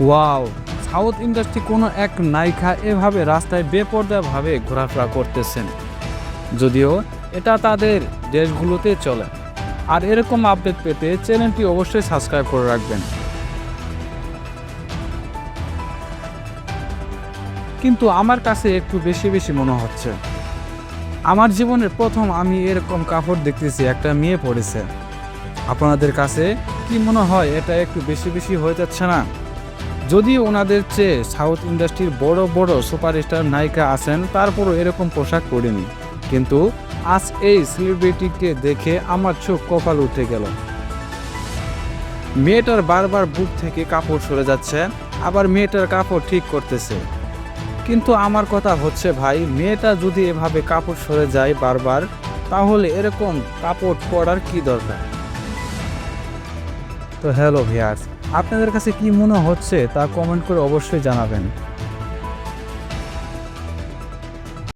Wow, south industry কোনো এক নায়িকা এভাবে রাস্তায় বেপরোয়াভাবে ঘোরাফেরা করতেছেন, যদিও এটা তাদের দেশগুলোতে চলে। আর এরকম আপডেট পেতে চ্যানেলটি অবশ্যই সাবস্ক্রাইব করে রাখবেন। কিন্তু আমার কাছে একটু বেশি বেশি মনে হচ্ছে। আমার জীবনের প্রথম আমি এরকম কাপড় দেখতেছি একটা মেয়ে পরেছে। আপনাদের কাছে কি মনে হয় এটা একটু বেশি বেশি হয়ে যাচ্ছে না? যদিও ওনাদের চেয়ে সাউথ ইন্ডাস্ট্রির বড় বড় সুপারস্টার নায়িকা আছেন, তারপরও এরকম পোশাক পরিনি। কিন্তু আজ এই সেলিব্রিটিকে দেখে আমার চোখ কপাল উঠে গেল। মেয়েটার বারবার বুক থেকে কাপড় সরে যাচ্ছে, আবার মেয়েটার কাপড় ঠিক করতেছে। কিন্তু আমার কথা হচ্ছে ভাই, মেয়েটা যদি এভাবে কাপড় সরে যায় বারবার, তাহলে এরকম কাপড় পরার কি দরকার? তো হ্যালো ভিউয়ার্স, আপনাদের কাছে কি মনে হচ্ছে তা কমেন্ট করে অবশ্যই জানাবেন।